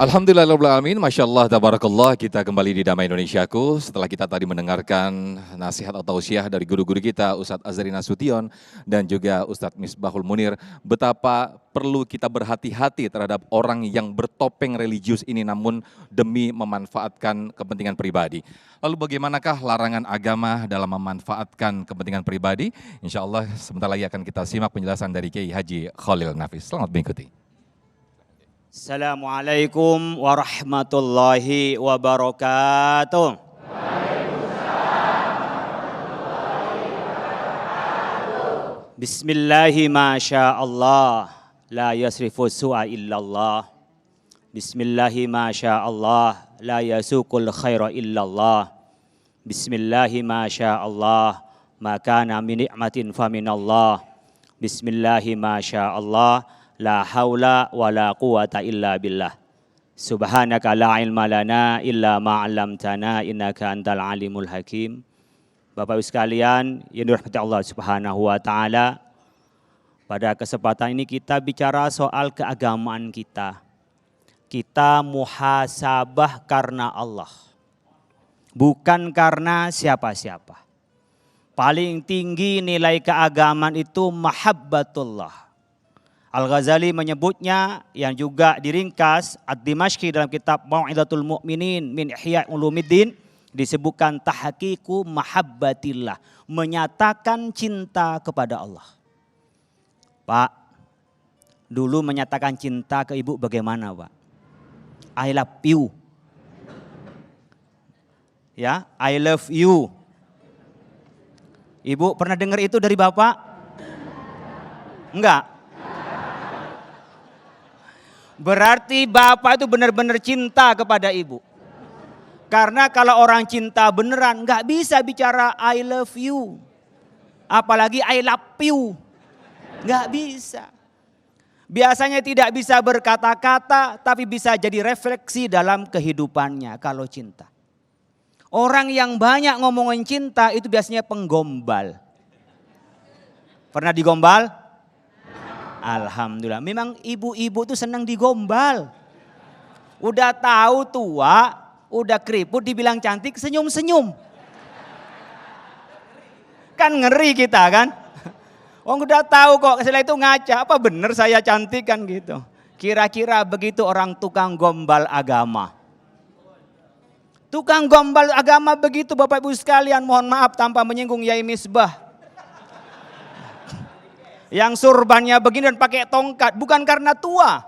Alhamdulillahirrahmanirrahim, Masya Allah, tabarakallah, kita kembali di Damai Indonesiaku. Setelah kita tadi mendengarkan nasihat atau tausiah dari guru-guru kita, Ustadz Azhari Nasution dan juga Ustadz Misbahul Munir, betapa perlu kita berhati-hati terhadap orang yang bertopeng religius ini namun demi memanfaatkan kepentingan pribadi. Lalu bagaimanakah larangan agama dalam memanfaatkan kepentingan pribadi? Insya Allah sebentar lagi akan kita simak penjelasan dari Kiai Haji Khalil Nafis. Selamat mengikuti. Assalamualaikum warahmatullahi wabarakatuh. Bismillahi masya Allah, la yasrifu su'a illallah. Bismillahi masya Allah, la yasukul khaira illallah. Bismillahi masya Allah, makana min ni'matin faminallah. Bismillahi masya Allah, la haula wa la quwata illa billah. Subhanaka la ilma lana illa ma 'allamtana innaka antal alimul hakim. Bapak Ibu sekalian yang dirahmati Allah Subhanahu wa taala, pada kesempatan ini kita bicara soal keagamaan kita. Kita muhasabah karena Allah, bukan karena siapa-siapa. Paling tinggi nilai keagamaan itu mahabbatullah. Al-Ghazali menyebutnya yang juga diringkas Ad-Dimashqi dalam kitab Mau'izatul Mu'minin min Ihya Ulumiddin, disebutkan tahqiqu mahabbatillah, menyatakan cinta kepada Allah. Pak, dulu menyatakan cinta ke ibu bagaimana, Pak? I love you. Ya, I love you. Ibu pernah dengar itu dari Bapak? Enggak. Berarti Bapak itu benar-benar cinta kepada ibu. Karena kalau orang cinta beneran nggak bisa bicara I love you. Apalagi I love you. Nggak bisa. Biasanya tidak bisa berkata-kata tapi bisa jadi refleksi dalam kehidupannya kalau cinta. Orang yang banyak ngomongin cinta itu biasanya penggombal. Pernah digombal? Alhamdulillah, memang ibu-ibu tuh senang digombal. Udah tahu tua, udah keriput dibilang cantik, senyum-senyum. Kan ngeri kita kan. Oh udah tahu kok, setelah itu ngaca, apa bener saya cantik kan gitu. Kira-kira begitu orang tukang gombal agama. Tukang gombal agama begitu Bapak Ibu sekalian, mohon maaf tanpa menyinggung Yai Misbah. Yang surbannya begini dan pakai tongkat bukan karena tua,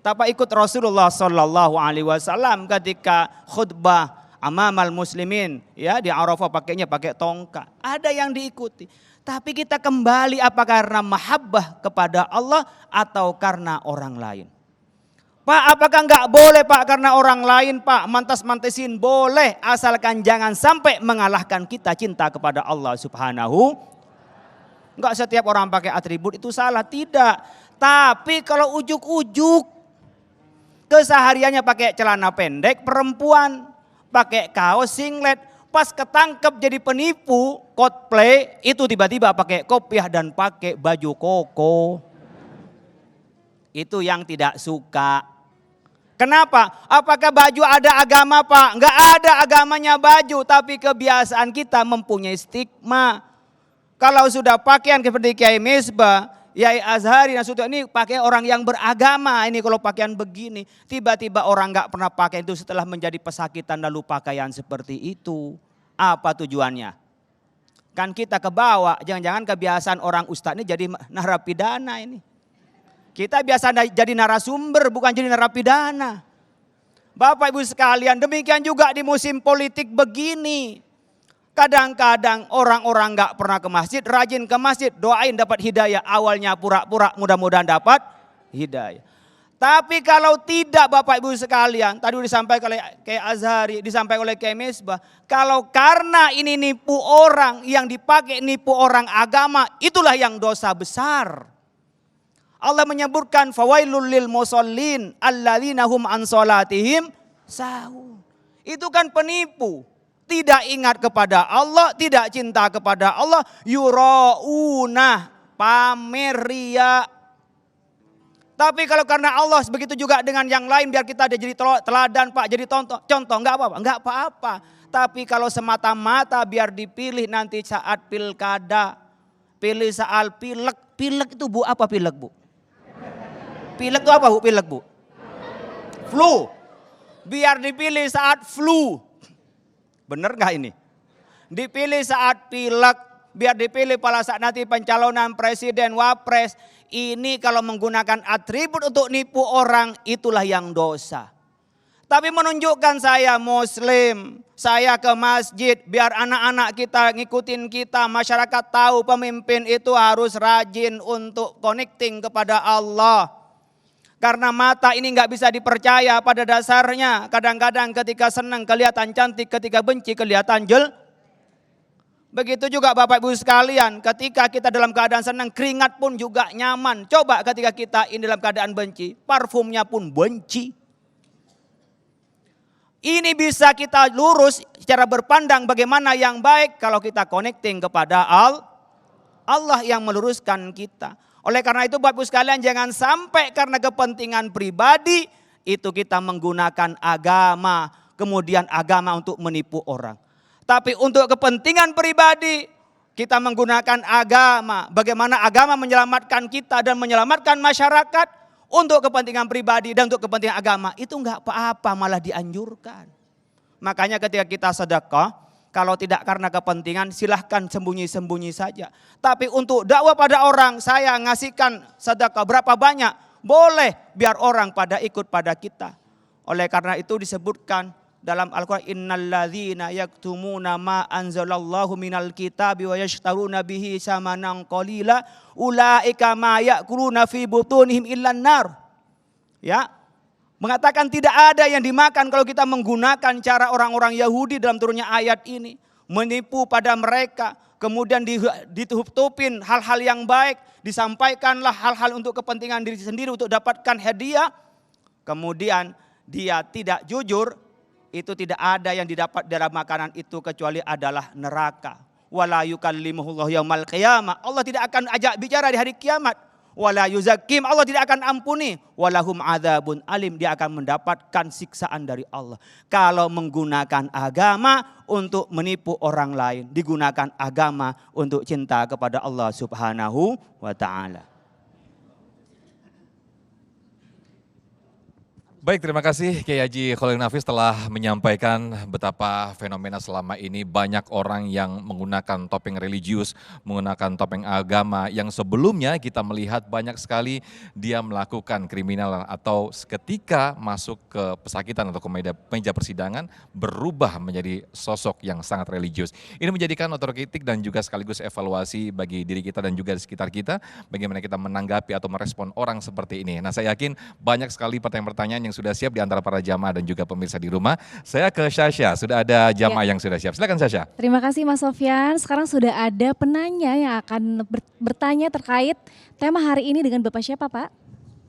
tapi ikut Rasulullah Sallallahu Alaihi Wasallam ketika khutbah amamal muslimin, ya di Arafah pakainya pakai tongkat. Ada yang diikuti, tapi kita kembali apa karena mahabbah kepada Allah atau karena orang lain? Pak, apakah enggak boleh Pak karena orang lain Pak, mantas-mantesin boleh asalkan jangan sampai mengalahkan kita cinta kepada Allah Subhanahu. Enggak setiap orang pakai atribut itu salah, tidak. Tapi kalau ujuk-ujuk kesehariannya pakai celana pendek perempuan, pakai kaos singlet, pas ketangkep jadi penipu cosplay itu tiba-tiba pakai kopiah dan pakai baju koko. Itu yang tidak suka. Kenapa? Apakah baju ada agama Pak? Enggak ada agamanya baju, tapi kebiasaan kita mempunyai stigma. Kalau sudah pakaian seperti Kiai Misbah, Yai Azhari Nasution ini pakai orang yang beragama. Ini kalau pakaian begini, tiba-tiba orang nggak pernah pakai itu setelah menjadi pesakitan lalu pakaian seperti itu. Apa tujuannya? Kan kita kebawa, jangan-jangan kebiasaan orang ustadz ini jadi narapidana ini. Kita biasa jadi narasumber bukan jadi narapidana. Bapak Ibu sekalian, demikian juga di musim politik begini. Kadang-kadang orang-orang gak pernah ke masjid, rajin ke masjid, doain dapat hidayah. Awalnya pura-pura, mudah-mudahan dapat hidayah. Tapi kalau tidak Bapak Ibu sekalian, tadi disampaikan oleh Kiai Azhari, disampaikan oleh Kiai Misbah. Kalau karena ini nipu orang, yang dipakai nipu orang agama, itulah yang dosa besar. Allah menyebutkan fawailul lil musallin alladzina hum an salatihim sahun. Itu kan penipu. Tidak ingat kepada Allah, tidak cinta kepada Allah, yurauna, pamer ria. Tapi kalau karena Allah, begitu juga dengan yang lain, biar kita ada jadi teladan Pak, jadi contoh, nggak apa-apa, nggak apa-apa. Tapi kalau semata-mata biar dipilih nanti saat pilkada, pilih soal pilek, pilek itu Bu, apa pilek Bu? Pilek itu apa Bu, pilek Bu? Flu. Biar dipilih saat flu. Bener nggak ini? Dipilih saat pilek, biar dipilih pada saat nanti pencalonan presiden, wapres. Ini kalau menggunakan atribut untuk nipu orang, itulah yang dosa. Tapi menunjukkan saya muslim, saya ke masjid, biar anak-anak kita ngikutin kita, masyarakat tahu pemimpin itu harus rajin untuk connecting kepada Allah. Karena mata ini nggak bisa dipercaya pada dasarnya. Kadang-kadang ketika senang kelihatan cantik, ketika benci kelihatan Begitu juga Bapak Ibu sekalian, ketika kita dalam keadaan senang, keringat pun juga nyaman. Coba ketika kita ini dalam keadaan benci, parfumnya pun benci. Ini bisa kita lurus secara berpandang bagaimana yang baik kalau kita connecting kepada Allah yang meluruskan kita. Oleh karena itu Bapak Ibu sekalian, jangan sampai karena kepentingan pribadi itu kita menggunakan agama, kemudian agama untuk menipu orang. Tapi untuk kepentingan pribadi kita menggunakan agama. Bagaimana agama menyelamatkan kita dan menyelamatkan masyarakat untuk kepentingan pribadi dan untuk kepentingan agama. Itu enggak apa-apa, malah dianjurkan. Makanya ketika kita sedekah, kalau tidak karena kepentingan silahkan sembunyi-sembunyi saja. Tapi untuk dakwah pada orang, saya ngasihkan sedekah berapa banyak. Boleh biar orang pada ikut pada kita. Oleh karena itu disebutkan dalam Al-Quran, innalladzina yaktumuna ma anzalallahu minal kitabi wa yashtaruna bihi samanan qalila ulaika ma ya'kuluna fi butunihim illan nar. Ya, mengatakan tidak ada yang dimakan kalau kita menggunakan cara orang-orang Yahudi dalam turunnya ayat ini. Menipu pada mereka, kemudian ditutupin hal-hal yang baik, disampaikanlah hal-hal untuk kepentingan diri sendiri untuk dapatkan hadiah. Kemudian dia tidak jujur, itu tidak ada yang didapat dalam makanan itu kecuali adalah neraka. Wala yukallimuhullahu yaumal qiyamah. Allah tidak akan ajak bicara di hari kiamat. Wala yuzakkim, Allah tidak akan ampuni. Walahum adzabun alim, dia akan mendapatkan siksaan dari Allah. Kalau menggunakan agama untuk menipu orang lain, digunakan agama untuk cinta kepada Allah Subhanahu wa taala. Baik, terima kasih Kiai Haji Khalil Nafis telah menyampaikan betapa fenomena selama ini banyak orang yang menggunakan topeng religius, menggunakan topeng agama yang sebelumnya kita melihat banyak sekali dia melakukan kriminal atau ketika masuk ke pesakitan atau ke meja persidangan berubah menjadi sosok yang sangat religius. Ini menjadikan otokritik dan juga sekaligus evaluasi bagi diri kita dan juga di sekitar kita bagaimana kita menanggapi atau merespon orang seperti ini. Nah, saya yakin banyak sekali pertanyaan-pertanyaan yang sudah siap di antara para jamaah dan juga pemirsa di rumah. Saya ke Syasha, sudah ada jamaah yang sudah siap. Silakan Syasha. Terima kasih Mas Sofyan. Sekarang sudah ada penanya yang akan bertanya terkait tema hari ini dengan Bapak siapa Pak?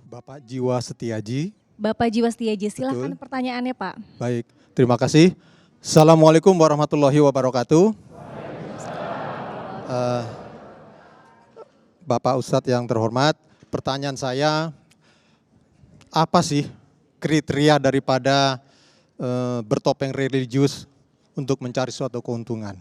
Bapak Jiwa Setiaji. Bapak Jiwa Setiaji, silahkan Betul. pertanyaannya Pak. Baik, terima kasih. Assalamualaikum warahmatullahi wabarakatuh. Bapak Ustadz yang terhormat, pertanyaan saya, apa sih kriteria daripada bertopeng religius untuk mencari suatu keuntungan?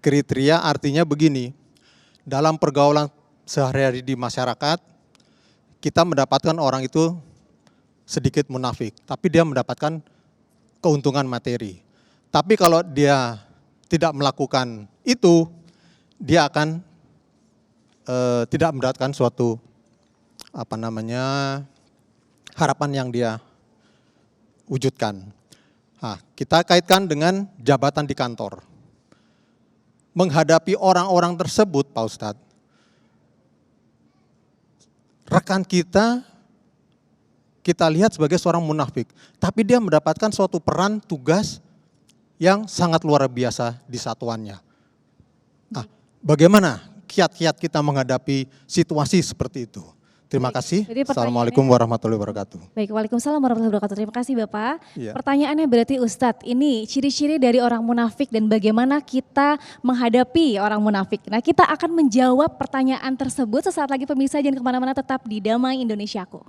Kriteria artinya begini, dalam pergaulan sehari-hari di masyarakat, kita mendapatkan orang itu sedikit munafik, tapi dia mendapatkan keuntungan materi. Tapi kalau dia tidak melakukan itu, dia akan tidak mendapatkan suatu harapan yang dia wujudkan. Nah, kita kaitkan dengan jabatan di kantor. Menghadapi orang-orang tersebut, Pak Ustadz, rekan kita lihat sebagai seorang munafik, tapi dia mendapatkan suatu peran tugas yang sangat luar biasa di satuannya. Nah, bagaimana kiat-kiat kita menghadapi situasi seperti itu? Terima kasih. Assalamualaikum warahmatullahi wabarakatuh. Baik, waalaikumsalam warahmatullahi wabarakatuh. Terima kasih Bapak. Ya. Pertanyaannya berarti Ustadz, ini ciri-ciri dari orang munafik dan bagaimana kita menghadapi orang munafik. Nah, kita akan menjawab pertanyaan tersebut sesaat lagi pemirsa, jangan kemana-mana, tetap di Damai Indonesiaku.